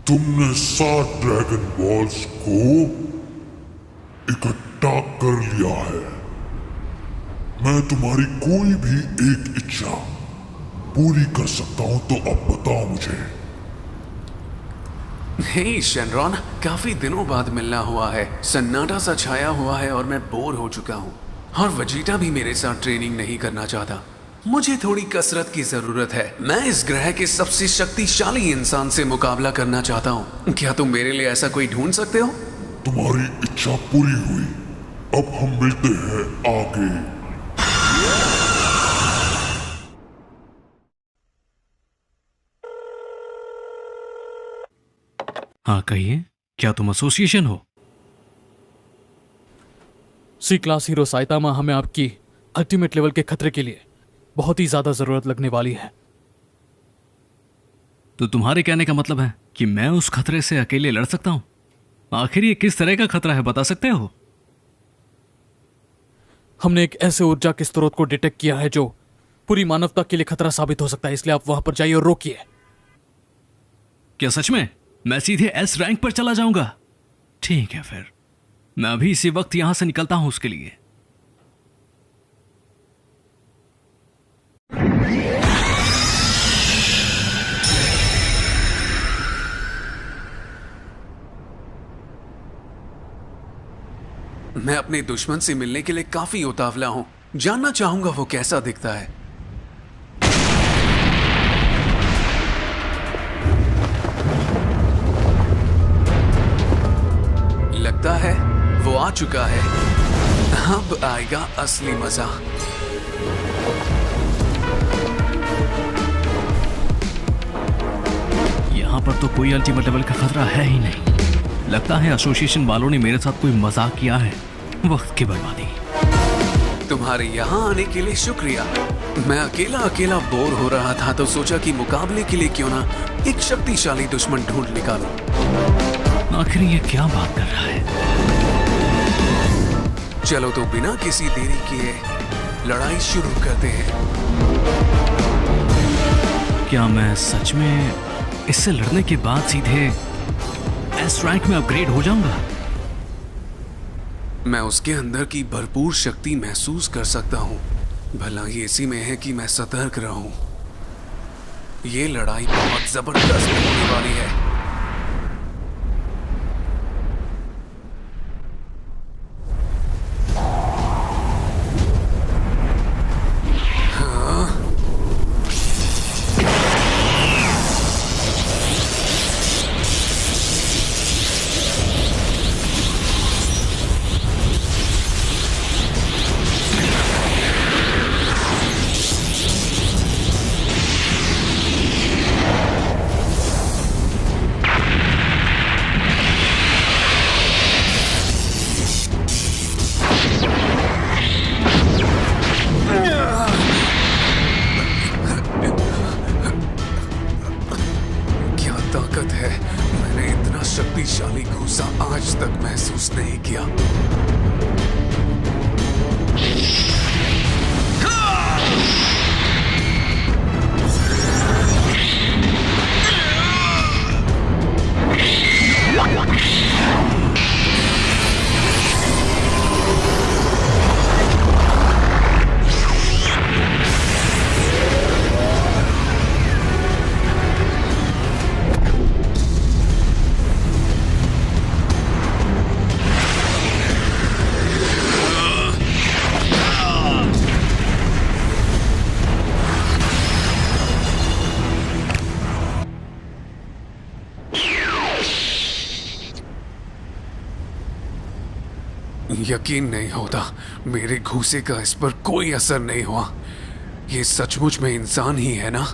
तुमने 7 dragon balls को इकट्ठा कर लिया है। मैं तुम्हारी कोई भी एक इच्छा पूरी कर सकता हूं, तो अब बताओ मुझे। हे शेनरॉन, काफी दिनों बाद मिलना हुआ है। सन्नाटा सा छाया हुआ है और मैं बोर हो चुका हूँ। और वजीटा भी मेरे साथ ट्रेनिंग नहीं करना चाहता। मुझे थोड़ी कसरत की जरूरत है। मैं इस ग्रह के सबसे शक्तिशाली इंसान से मुकाबला करना चाहता हूँ। क्या तुम मेरे लिए ऐसा कोई ढूंढ सकते हो? तुम्हारी इच्छा पूरी हुई। अब हम मिलते हैं आगे। हाँ कहिए, क्या तुम एसोसिएशन हो? सी क्लास हीरो साइतामा, हमें आपकी अल्टीमेट लेवल के खतरे के लिए बहुत ही ज्यादा जरूरत लगने वाली है। तो तुम्हारे कहने का मतलब है कि मैं उस खतरे से अकेले लड़ सकता हूं? आखिर ये किस तरह का खतरा है, बता सकते हो? हमने एक ऐसे ऊर्जा के स्रोत को डिटेक्ट किया है जो पूरी मानवता के लिए खतरा साबित हो सकता है, इसलिए आप वहां पर जाइए और रोकिए। क्या सच में? मैं सीधे एस रैंक पर चला जाऊंगा? ठीक है, फिर मैं अभी इसी वक्त यहां से निकलता हूं उसके लिए। मैं अपने दुश्मन से मिलने के लिए काफी उतावला हूं। जानना चाहूंगा वो कैसा दिखता है। लगता है वो आ चुका है। अब आएगा असली मजा। यहां पर तो कोई अल्टीमेट लेवल का खतरा है ही नहीं। लगता है एसोसिएशन वालों ने मेरे साथ कोई मजाक किया है। वक्त की बर्बादी। तुम्हारे यहाँ आने के लिए शुक्रिया। मैं अकेला अकेला बोर हो रहा था तो सोचा कि मुकाबले के लिए क्यों ना एक शक्तिशाली दुश्मन ढूंढ निकालो। आखिर ये क्या बात कर रहा है? चलो तो बिना किसी देरी किए लड़ाई शुरू करते हैं। क्या मैं सच में इससे लड़ने के बाद सीधे एस रैंक में अपग्रेड हो जाऊंगा? मैं उसके अंदर की भरपूर शक्ति महसूस कर सकता हूँ। भला ये इसी में है कि मैं सतर्क रहूं। ये लड़ाई बहुत जबरदस्त होने वाली है। शक्तिशाली गुस्सा आज तक महसूस नहीं किया। यकीन नहीं होता मेरे घूसे का इस पर कोई असर नहीं हुआ। ये सचमुच में इंसान ही है ना?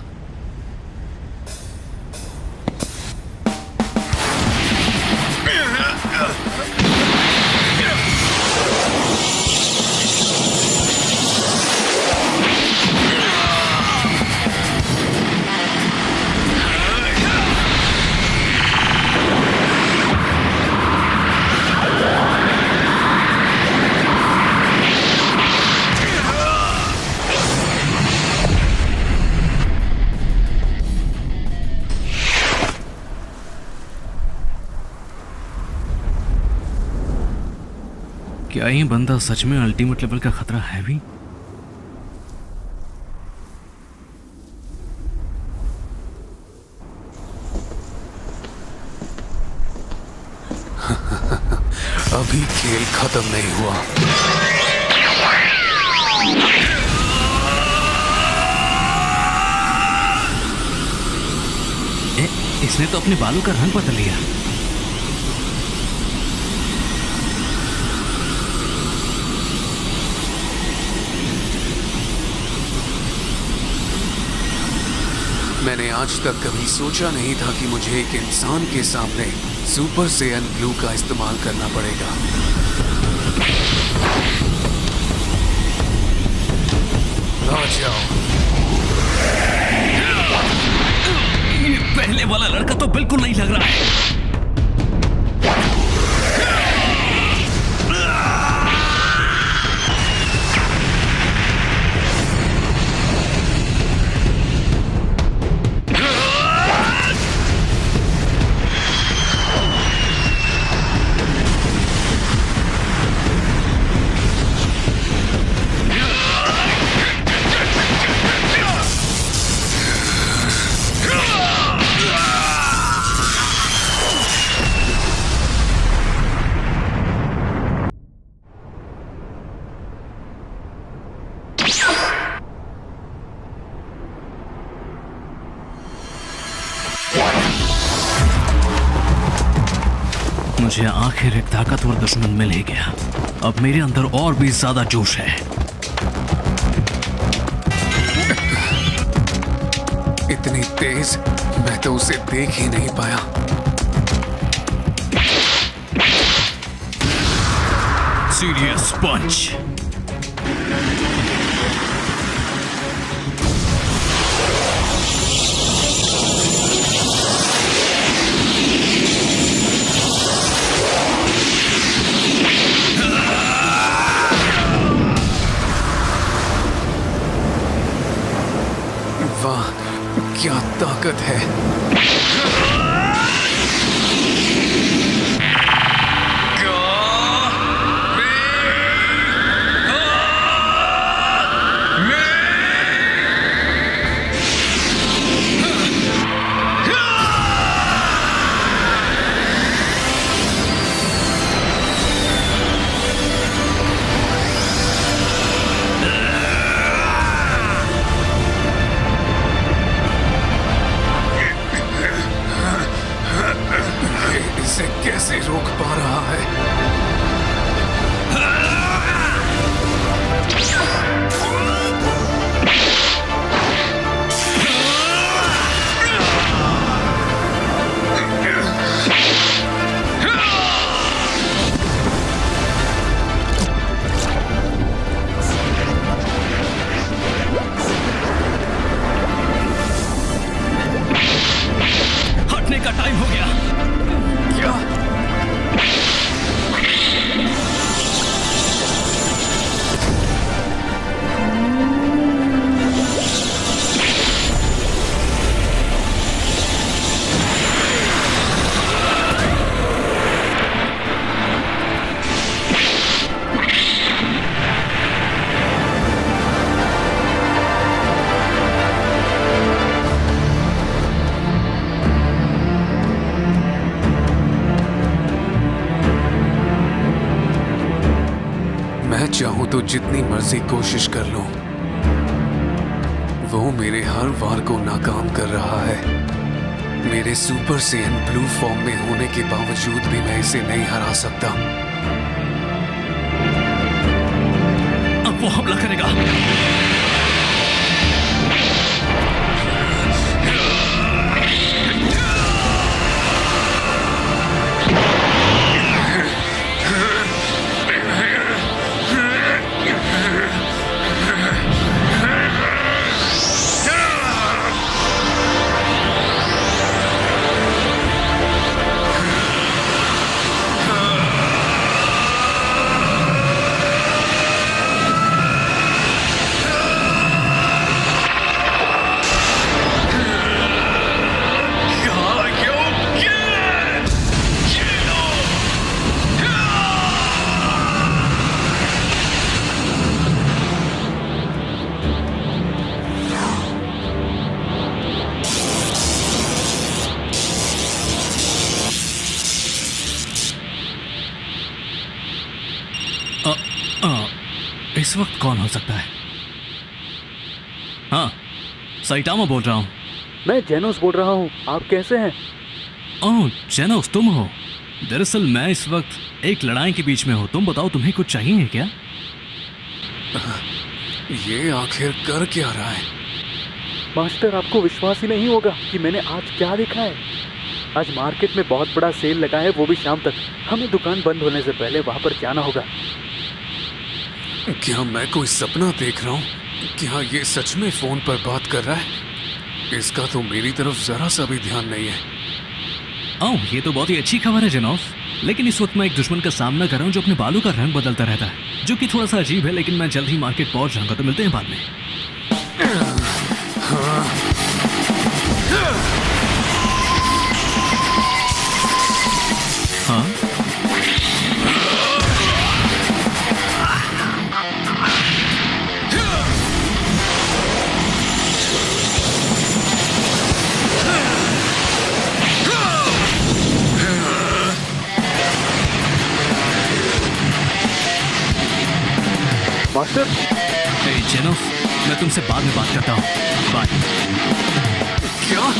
क्या ये बंदा सच में अल्टीमेट लेवल का खतरा है भी? अभी खेल खत्म नहीं हुआ। इसने तो अपने बालों का रंग बदल लिया। मैंने आज तक कभी सोचा नहीं था कि मुझे एक इंसान के सामने सुपर सैयन ब्लू का इस्तेमाल करना पड़ेगा। आ जाओ। ये पहले वाला लड़का तो बिल्कुल नहीं लग रहा है। मुझे आखिर एक ताकतवर दुश्मन मिल ही गया। अब मेरे अंदर और भी ज्यादा जोश है। इतनी तेज मैं तो उसे देख ही नहीं पाया। सीरियस पंच। वाह, क्या ताकत है। इसे कैसे रोक पा रहा है? हटने का टाइम हो गया। क्या? मैं चाहूं तो जितनी मर्जी कोशिश कर लूं, वो मेरे हर वार को नाकाम कर रहा है। मेरे सुपर सैयन ब्लू फॉर्म में होने के बावजूद भी मैं इसे नहीं हरा सकता। अब वो हमला करेगा। इस वक्त कौन हो सकता है? हाँ, साइटामा बोल रहा हूँ। मैं जेनोस बोल रहा हूँ। आप कैसे हैं? ओह जेनोस, तुम हो। दरअसल मैं इस वक्त एक लड़ाई के बीच में हूँ। तुम बताओ, तुम्हें कुछ चाहिए क्या? ये आखिर कर क्या रहा है? मास्टर, आपको विश्वास ही नहीं होगा कि मैंने आज क्या देखा है। आज मार्केट में बहुत बड़ा सेल लगा है, वो भी शाम तक। हमें दुकान बंद होने से पहले वहां पर जाना होगा। क्या मैं कोई सपना देख रहा हूँ? क्या ये सच में फोन पर बात कर रहा है? इसका तो मेरी तरफ जरा सा भी ध्यान नहीं है। ओह, ये तो बहुत ही अच्छी खबर है जेनोस। लेकिन इस वक्त मैं एक दुश्मन का सामना कर रहा हूँ जो अपने बालों का रंग बदलता रहता है, जो कि थोड़ा सा अजीब है। लेकिन मैं जल्द ही मार्केट पहुंच जाऊंगा, तो मिलते हैं बाद में। हाँ, मास्टर, जेनोस, मैं तुमसे बाद में बात करता हूँ। बाय। क्या?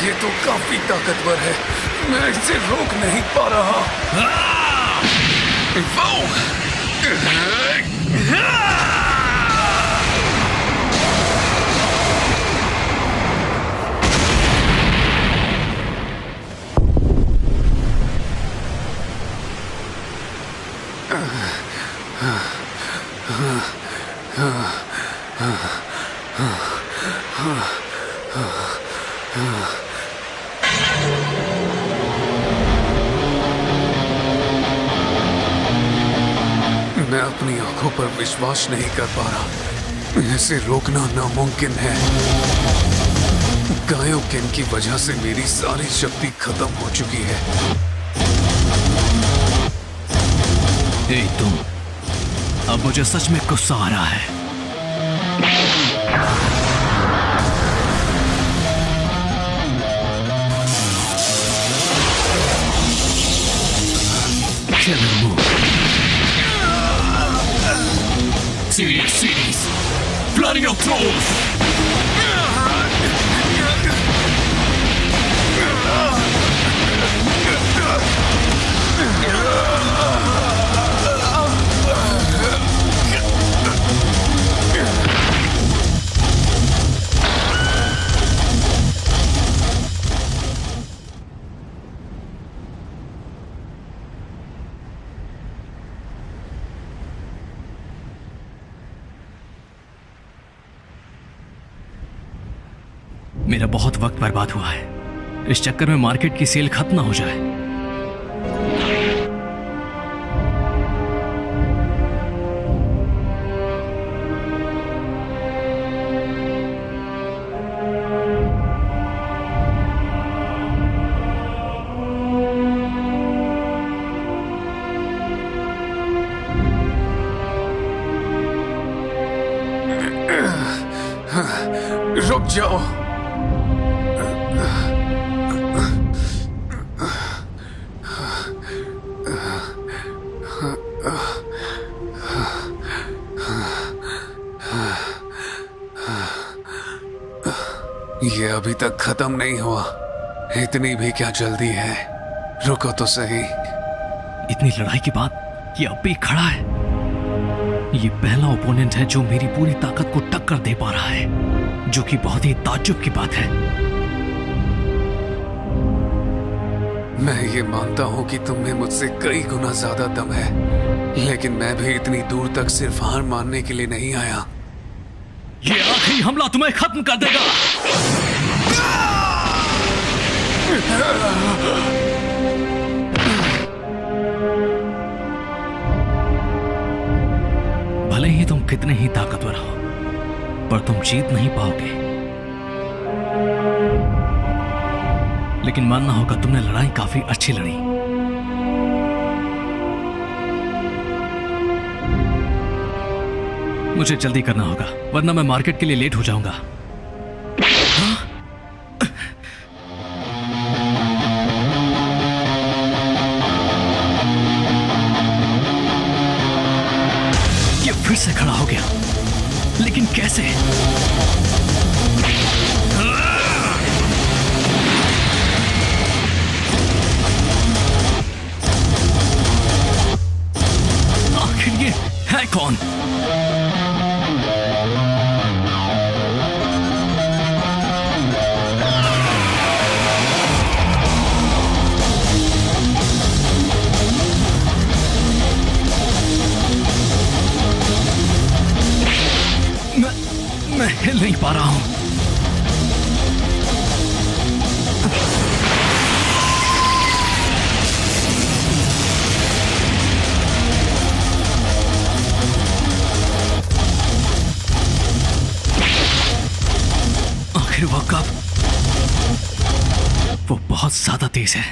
ये तो काफी ताकतवर है। मैं इसे रोक नहीं पा रहा। मैं अपनी आंखों पर विश्वास नहीं कर पा रहा। इसे रोकना नामुमकिन है। कायोकेन की वजह से मेरी सारी शक्ति खत्म हो चुकी है। ए तुम, अब मुझे सच में गुस्सा आ रहा है। Killer move. Serious cities. Bloody your clothes. मेरा बहुत वक्त बर्बाद हुआ है। इस चक्कर में मार्केट की सेल खत्म ना हो जाए। रुक जाओ। ये अभी तक खत्म नहीं हुआ। इतनी भी क्या जल्दी है? रुको तो सही। इतनी लड़ाई के बाद ये अब भी खड़ा है। ये पहला ओपोनेंट है जो मेरी पूरी ताकत को टक्कर दे पा रहा है, जो कि बहुत ही ताज्जुब की बात है। मैं ये मानता हूं कि तुम में मुझसे कई गुना ज्यादा दम है, लेकिन मैं भी इतनी दूर तक सिर्फ हार मानने के लिए नहीं आया। ये आखिरी हमला तुम्हें खत्म कर देगा। भले ही तुम कितने ही ताकतवर हो, पर तुम जीत नहीं पाओगे। लेकिन मानना होगा तुमने लड़ाई काफी अच्छी लड़ी। मुझे जल्दी करना होगा, वरना मैं मार्केट के लिए लेट हो जाऊंगा। ये फिर से खड़ा हो गया, लेकिन कैसे? आखिर ये है कौन? मैं हिल नहीं पा रहा हूं। आखिर वो कब? वो बहुत ज्यादा तेज है।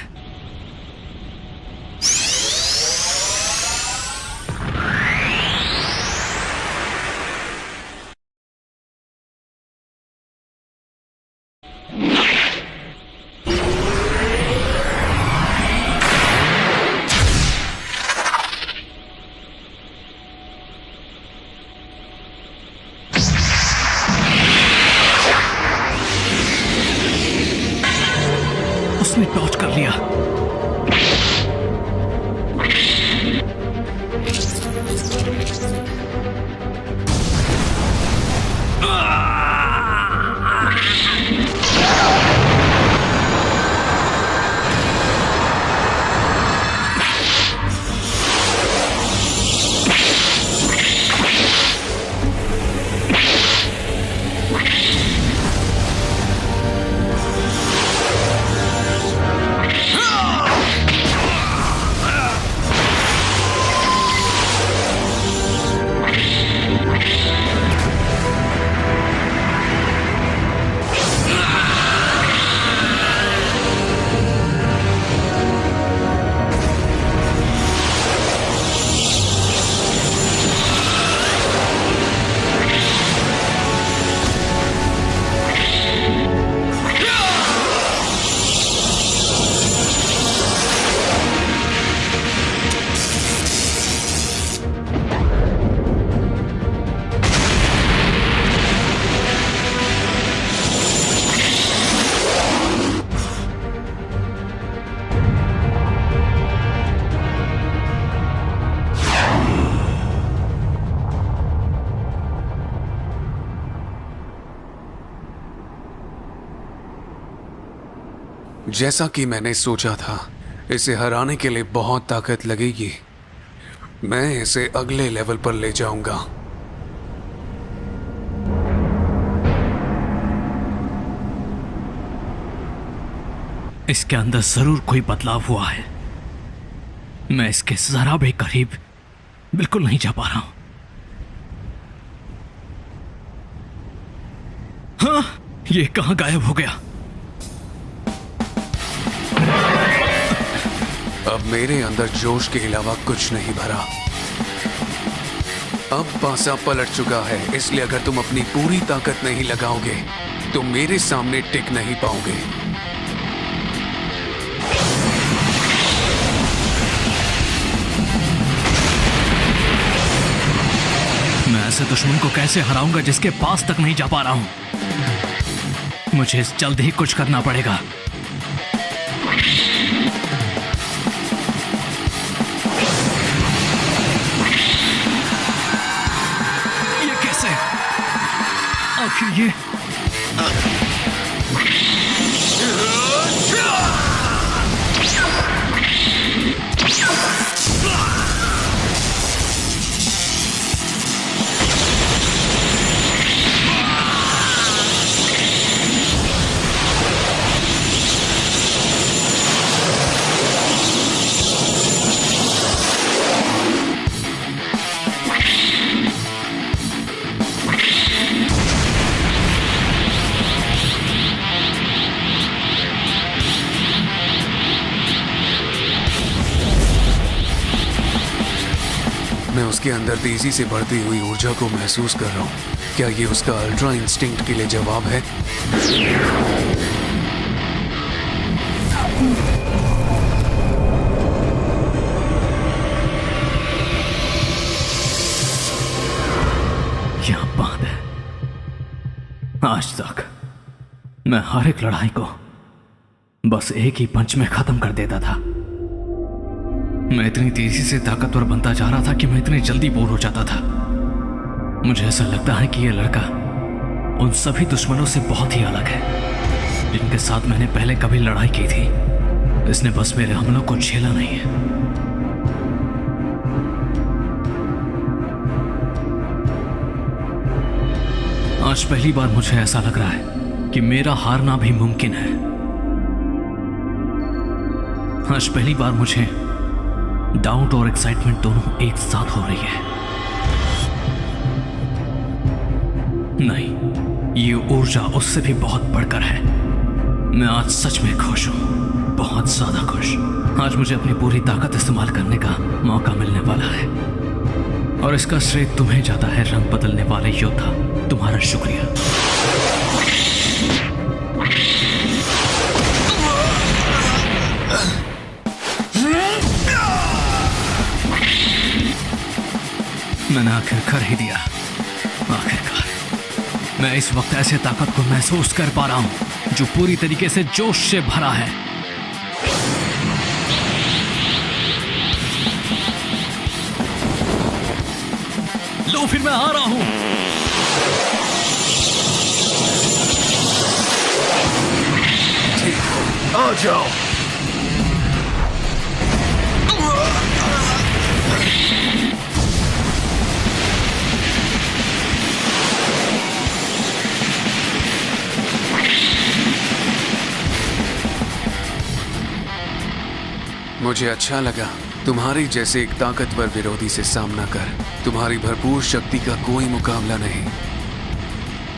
उसने टॉर्च कर लिया। जैसा कि मैंने सोचा था, इसे हराने के लिए बहुत ताकत लगेगी। मैं इसे अगले लेवल पर ले जाऊंगा। इसके अंदर जरूर कोई बदलाव हुआ है। मैं इसके जरा भी करीब बिल्कुल नहीं जा पा रहा हूं। हाँ, ये कहां गायब हो गया? अब मेरे अंदर जोश के अलावा कुछ नहीं भरा। अब पासा पलट चुका है, इसलिए अगर तुम अपनी पूरी ताकत नहीं लगाओगे तो मेरे सामने टिक नहीं पाओगे। ऐसे दुश्मन को कैसे हराऊंगा जिसके पास तक नहीं जा पा रहा हूं। मुझे जल्द ही कुछ करना पड़ेगा। ये कैसे? आखिर ये मैं उसके अंदर तेजी से बढ़ती हुई ऊर्जा को महसूस कर रहा हूँ। क्या ये उसका अल्ट्रा इंस्टिंक्ट के लिए जवाब है? क्या बात है। आज तक मैं हर एक लड़ाई को बस एक ही पंच में खत्म कर देता था। मैं इतनी तेजी से ताकतवर बनता जा रहा था कि मैं इतनी जल्दी बोर हो जाता था। मुझे ऐसा लगता है कि यह लड़का उन सभी दुश्मनों से बहुत ही अलग है जिनके साथ मैंने पहले कभी लड़ाई की थी। इसने बस मेरे हमलों को झेला नहीं है। आज पहली बार मुझे ऐसा लग रहा है कि मेरा हारना भी मुमकिन है। आज पहली बार मुझे डाउट और एक्साइटमेंट दोनों एक साथ हो रही है। नहीं, ये ऊर्जा उससे भी बहुत बढ़कर है। मैं आज सच में खुश हूं, बहुत ज्यादा खुश। आज मुझे अपनी पूरी ताकत इस्तेमाल करने का मौका मिलने वाला है और इसका श्रेय तुम्हें जाता है, रंग बदलने वाले योद्धा। तुम्हारा शुक्रिया। मैंने आखिर कर ही दिया। आखिरकार मैं इस वक्त ऐसे ताकत को महसूस कर पा रहा हूं जो पूरी तरीके से जोश से भरा है। लो फिर मैं आ रहा हूं। आ जाओ। मुझे अच्छा लगा तुम्हारी जैसे एक ताकतवर विरोधी से सामना कर। तुम्हारी भरपूर शक्ति का कोई मुकाबला नहीं।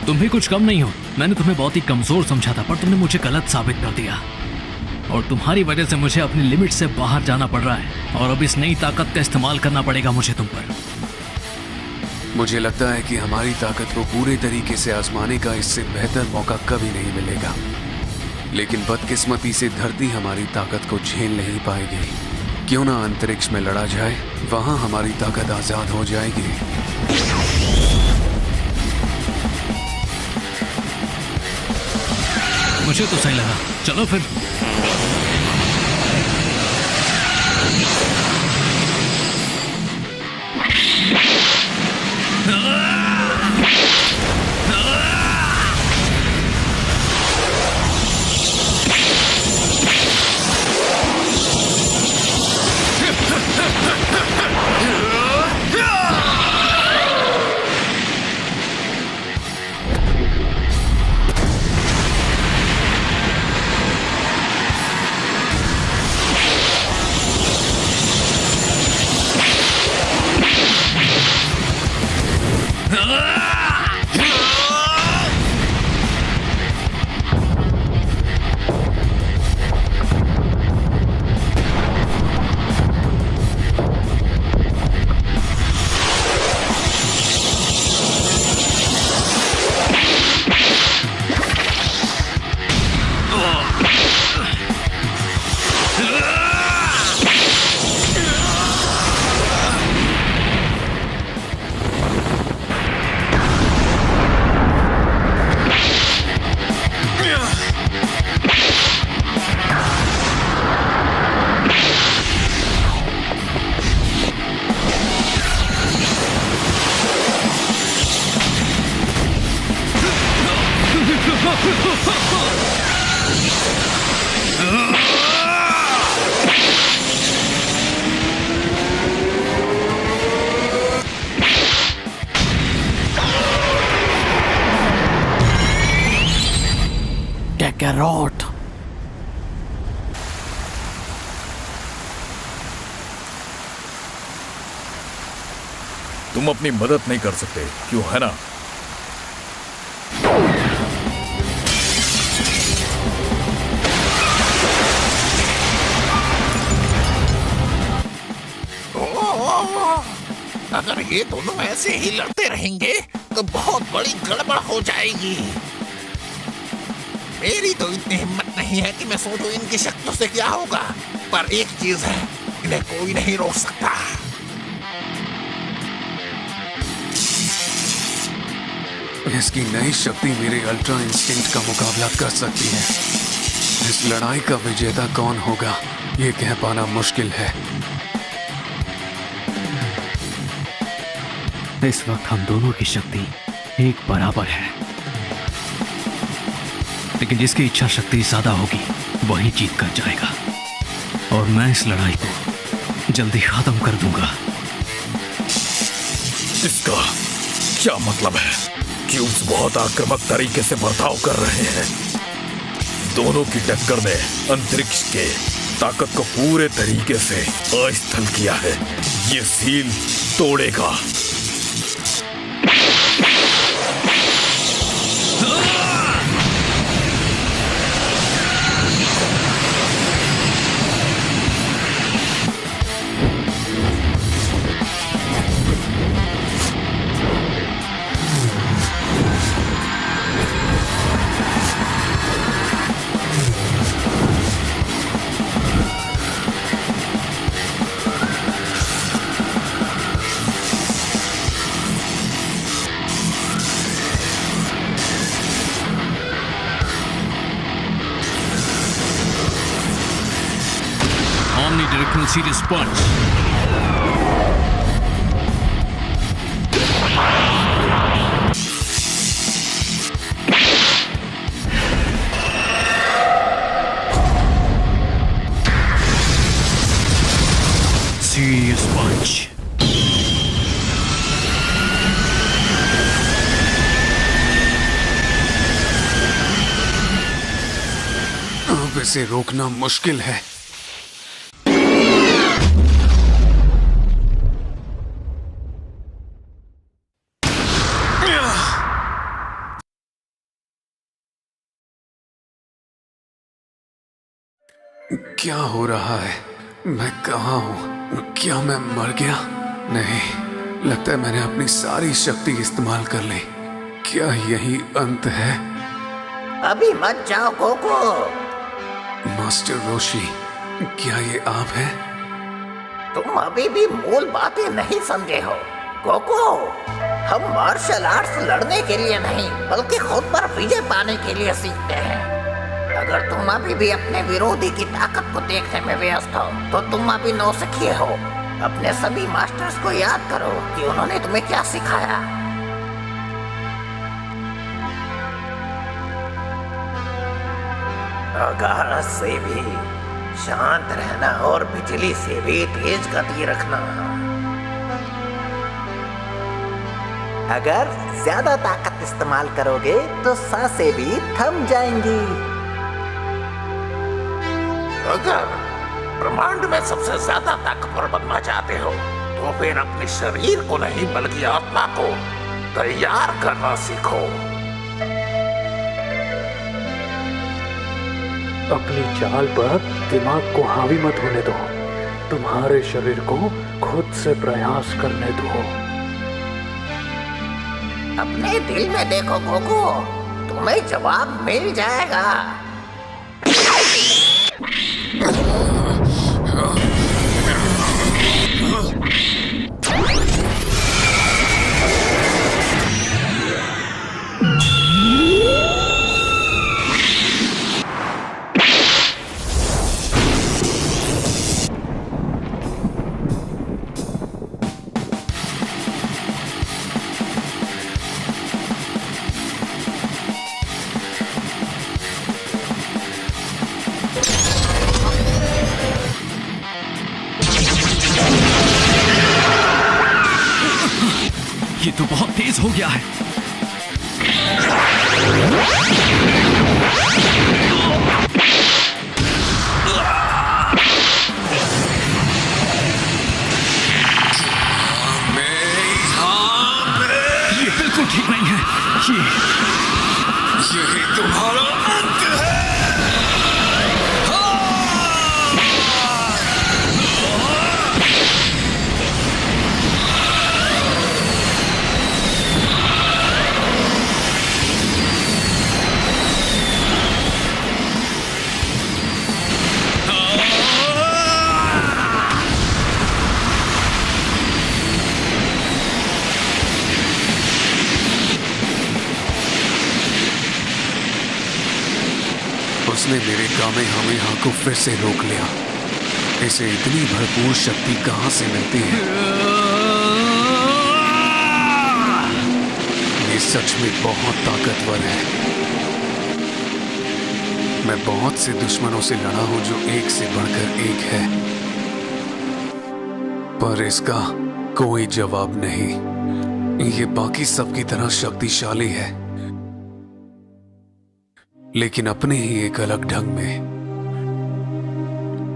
तुम भी कुछ कम नहीं हो। मैंने तुम्हें बहुत ही कमजोर समझा था पर तुमने मुझे गलत साबित कर दिया और तुम्हारी वजह से मुझे अपनी लिमिट से बाहर जाना पड़ रहा है और अब इस नई ताकत का इस्तेमाल करना पड़ेगा मुझे तुम पर। मुझे लगता है कि हमारी ताकत को पूरे तरीके से आजमाने का इससे बेहतर मौका कभी नहीं मिलेगा, लेकिन बदकिस्मती से धरती हमारी ताकत को झेल नहीं पाएगी। क्यों ना अंतरिक्ष में लड़ा जाए, वहां हमारी ताकत आजाद हो जाएगी। मुझे तो सही लगा। चलो फिर। रॉट। तुम अपनी मदद नहीं कर सकते, क्यों, है ना? अगर ये दोनों ऐसे ही लड़ते रहेंगे तो बहुत बड़ी गड़बड़ हो जाएगी। मेरी तो इतनी हिम्मत नहीं है कि मैं सोचूं इनकी शक्तियों से क्या होगा, पर एक चीज है, इन्हें कोई नहीं रोक सकता। इसकी नई शक्ति मेरे अल्ट्रा इंस्टिंक्ट का मुकाबला कर सकती है। इस लड़ाई का विजेता कौन होगा, ये कह पाना मुश्किल है। इस वक्त हम दोनों की शक्ति एक बराबर है, लेकिन जिसकी इच्छा शक्ति ज्यादा होगी वही जीत कर जाएगा, और मैं इस लड़ाई को जल्दी खत्म कर दूंगा। इसका क्या मतलब है? क्यूब्स बहुत आक्रामक तरीके से बर्ताव कर रहे हैं। दोनों की टक्कर ने अंतरिक्ष के ताकत को पूरे तरीके से अस्थिर किया है। ये seal तोड़ेगा। Omnidirectional Serious Punch. Serious Punch. अब इसे रोकना मुश्किल है। क्या हो रहा है? मैं कहाँ हूँ? क्या मैं मर गया? नहीं, लगता है मैंने अपनी सारी शक्ति इस्तेमाल कर ली। क्या यही अंत है? अभी मत जाओ कोको। मास्टर रोशी, क्या ये आप हैं? तुम अभी भी मूल बातें नहीं समझे हो कोको। हम मार्शल आर्ट्स लड़ने के लिए नहीं, बल्कि खुद पर विजय पाने के लिए सीखते हैं। अगर तुम अभी भी अपने विरोधी की ताकत को देखने में व्यस्त हो, तो तुम अभी नौसिखिए हो। अपने सभी मास्टर्स को याद करो कि उन्होंने तुम्हें क्या सिखाया। आकाश से भी शांत रहना और बिजली से भी तेज गति रखना। अगर ज्यादा ताकत इस्तेमाल करोगे तो सांसें भी थम जाएंगी। अगर ब्रह्मांड में सबसे ज्यादा ताकतवर बनना चाहते हो तो फिर अपने शरीर को नहीं बल्कि आत्मा को तैयार करना सीखो। अपनी चाल पर दिमाग को हावी मत होने दो। तुम्हारे शरीर को खुद से प्रयास करने दो। अपने दिल में देखो गोगो, तुम्हें जवाब मिल जाएगा। ये तो बहुत तेज हो गया है। यही तुम्हारा अंत है। उसने मेरे कामेहामेहा को फिर से रोक लिया। इसे इतनी भरपूर शक्ति कहां से मिलती है? ये सच में बहुत ताकतवर है। मैं बहुत से दुश्मनों से लड़ा हूं जो एक से बढ़कर एक है, पर इसका कोई जवाब नहीं। ये बाकी सबकी तरह शक्तिशाली है, लेकिन अपने ही एक अलग ढंग में।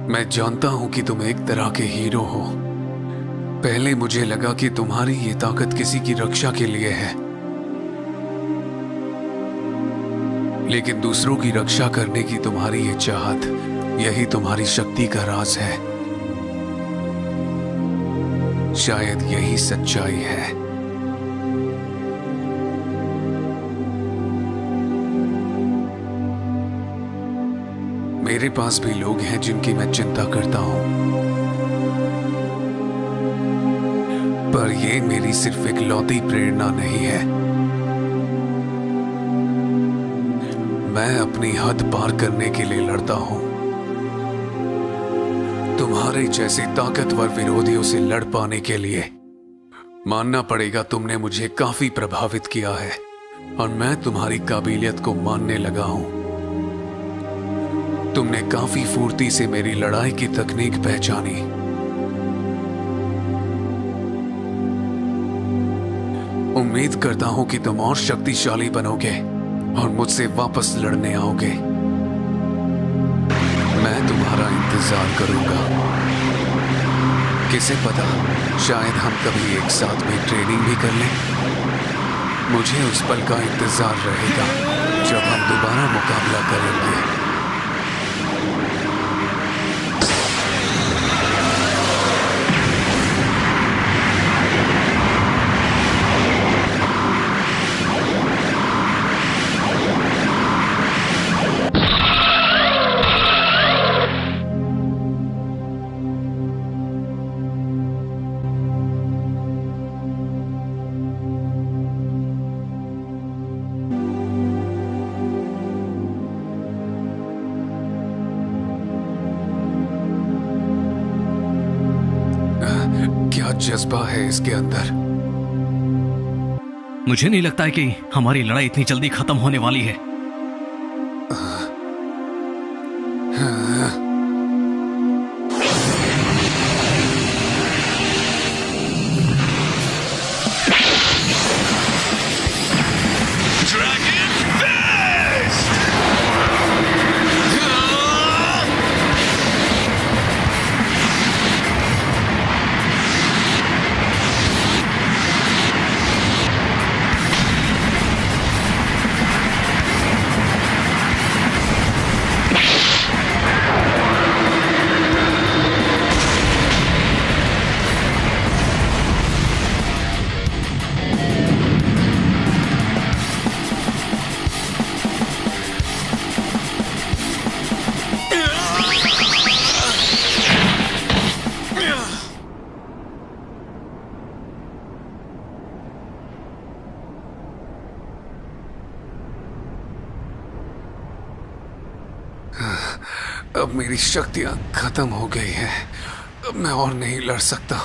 मैं जानता हूं कि तुम एक तरह के हीरो हो। पहले मुझे लगा कि तुम्हारी ये ताकत किसी की रक्षा के लिए है, लेकिन दूसरों की रक्षा करने की तुम्हारी ये चाहत, यही तुम्हारी शक्ति का राज है। शायद यही सच्चाई है। मेरे पास भी लोग हैं जिनकी मैं चिंता करता हूं, पर ये मेरी सिर्फ एक लौती प्रेरणा नहीं है। मैं अपनी हद पार करने के लिए लड़ता हूं। तुम्हारे जैसे ताकतवर विरोधियों से लड़ पाने के लिए मानना पड़ेगा तुमने मुझे काफी प्रभावित किया है, और मैं तुम्हारी काबिलियत को मानने लगा हूं। तुमने काफी फुर्ती से मेरी लड़ाई की तकनीक पहचानी। उम्मीद करता हूं कि तुम और शक्तिशाली बनोगे और मुझसे वापस लड़ने आओगे। मैं तुम्हारा इंतजार करूंगा। किसे पता, शायद हम कभी एक साथ में ट्रेनिंग भी कर लें। मुझे उस पल का इंतजार रहेगा जब हम दोबारा मुकाबला करेंगे। क्या जज्बा है इसके अंदर? मुझे नहीं लगता है कि हमारी लड़ाई इतनी जल्दी खत्म होने वाली है। अब मेरी शक्तियां खत्म हो गई हैं। अब मैं और नहीं लड़ सकता।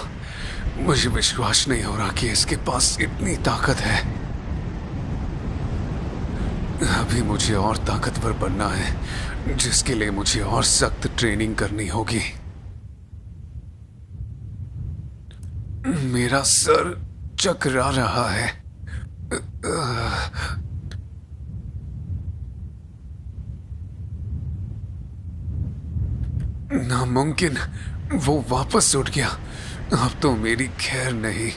मुझे विश्वास नहीं हो रहा कि इसके पास इतनी ताकत है। अभी मुझे और ताकतवर बनना है, जिसके लिए मुझे और सख्त ट्रेनिंग करनी होगी। मेरा सर चकरा रहा है। नामुमकिन, वो वापस उठ गया। अब तो मेरी खैर नहीं।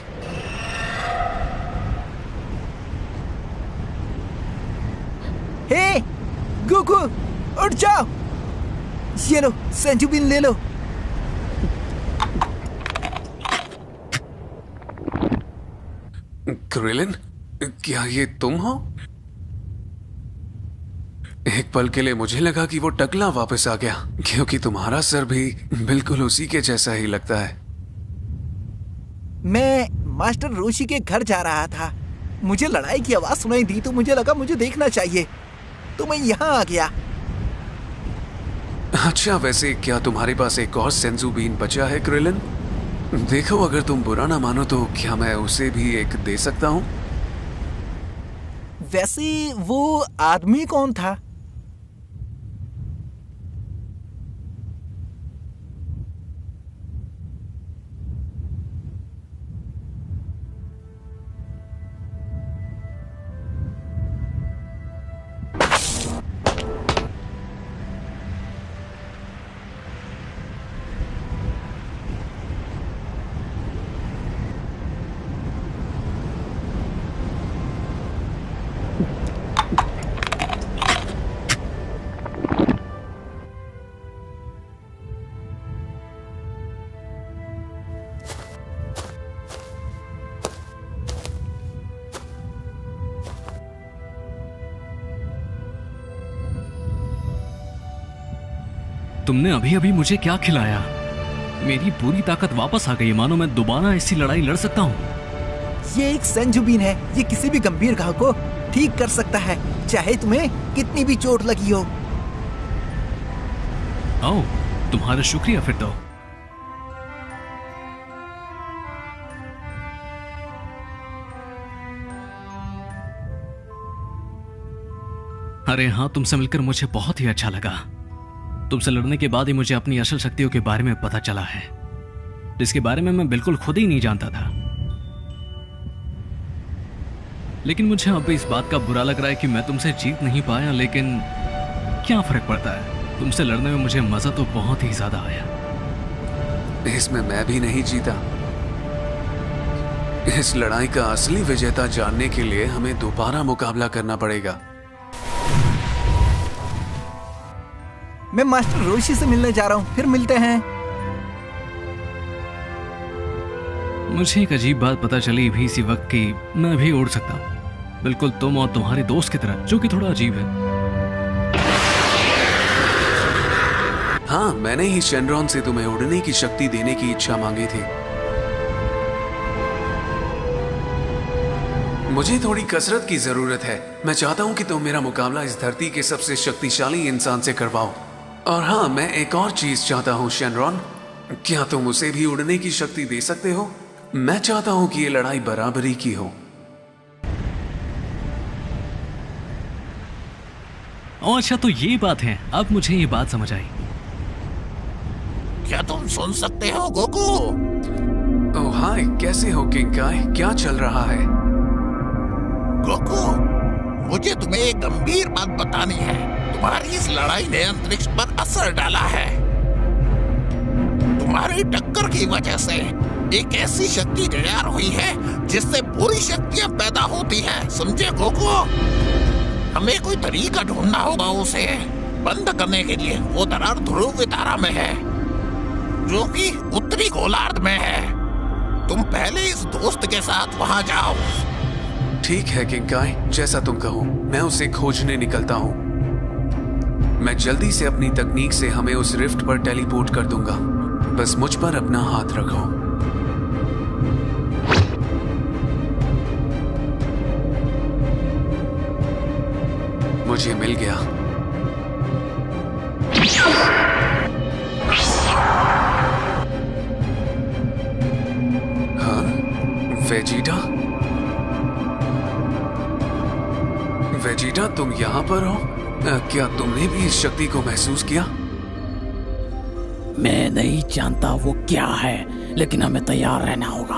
हे गोकू, उठ जाओ। ये लो सेंजू बीन ले लो। क्रिलिन, क्या ये तुम हो? एक पल के लिए मुझे लगा कि वो टकला वापस आ गया, क्योंकि तुम्हारा सर भी बिल्कुल उसी के जैसा ही लगता है। मैं मास्टर रोशी के घर जा रहा था। मुझे लड़ाई की आवाज सुनाई दी तो मुझे लगा मुझे देखना चाहिए, तो मैं यहाँ आ गया। अच्छा, वैसे क्या तुम्हारे पास एक और सेंजू बीन बचा है क्रिलिन? देखो, अगर तुम बुरा ना मानो तो क्या मैं उसे भी एक दे सकता हूँ? वैसे वो आदमी कौन था? तुमने अभी अभी मुझे क्या खिलाया? मेरी पूरी ताकत वापस आ गई, मानो मैं दोबारा ऐसी लड़ाई लड़ सकता हूँ। ये एक सेंजू बीन है। ये किसी भी गंभीर घाव को ठीक कर सकता है, चाहे तुम्हें कितनी भी चोट लगी हो। आओ, तुम्हारा शुक्रिया फिर तो। अरे हाँ, तुमसे मिलकर मुझे बहुत ही अच्छा लगा। तुमसे लड़ने के बाद ही मुझे अपनी असल शक्तियों के बारे में पता चला है, जिसके बारे में मैं बिल्कुल खुद ही नहीं जानता था। लेकिन मुझे अब इस बात का बुरा लग रहा है कि मैं तुमसे जीत नहीं पाया, लेकिन क्या फर्क पड़ता है? तुमसे लड़ने में मुझे मजा तो बहुत ही ज्यादा आया। इसमें मैं भी नहीं जीता। इस लड़ाई का असली विजेता जानने के लिए हमें दोबारा मुकाबला करना पड़ेगा। मैं मास्टर रोशी से मिलने जा रहा हूँ, फिर मिलते हैं। मुझे एक अजीब बात पता चली भी इसी वक्त कि मैं भी उड़ सकता हूँ, बिल्कुल तुम और तुम्हारे दोस्त की तरह, जो कि थोड़ा अजीब है। हाँ, मैंने ही शेनरॉन से तुम्हें उड़ने की शक्ति देने की इच्छा मांगी थी। मुझे थोड़ी कसरत की जरूरत है। मैं चाहता हूँ कि तुम मेरा मुकाबला इस धरती के सबसे शक्तिशाली इंसान से करवाओ। और हाँ, मैं एक और चीज चाहता हूँ शेनरॉन, क्या तुम उसे भी उड़ने की शक्ति दे सकते हो? मैं चाहता हूँ कि ये लड़ाई बराबरी की हो। अच्छा, तो ये बात है। अब मुझे ये बात समझ आई। क्या तुम सुन सकते हो गोकू? ओह हाय, कैसे हो किंकाई? क्या चल रहा है? गोकू, मुझे तुम्हें एक गंभीर बात बतानी है। तुम्हारी इस लड़ाई ने अंतरिक्ष पर असर डाला है। तुम्हारी टक्कर की वजह से एक ऐसी शक्ति तैयार हुई है जिससे पूरी शक्तियां पैदा होती हैं, समझे गोकू? हमें कोई तरीका ढूंढना होगा उसे बंद करने के लिए। वो दरार ध्रुव तारा में है, जो कि उत्तरी गोलार्ध में है। तुम पहले इस दोस्त के साथ वहां जाओ। ठीक है किंकाई, जैसा तुम कहो। मैं उसे खोजने निकलता हूँ। मैं जल्दी से अपनी तकनीक से हमें उस रिफ्ट पर टेलीपोर्ट कर दूंगा। बस मुझ पर अपना हाथ रखो। मुझे मिल गया। हाँ, वेजिटा? वेजिटा, तुम यहाँ पर हो? क्या तुमने भी इस शक्ति को महसूस किया? मैं नहीं जानता वो क्या है, लेकिन हमें तैयार रहना होगा।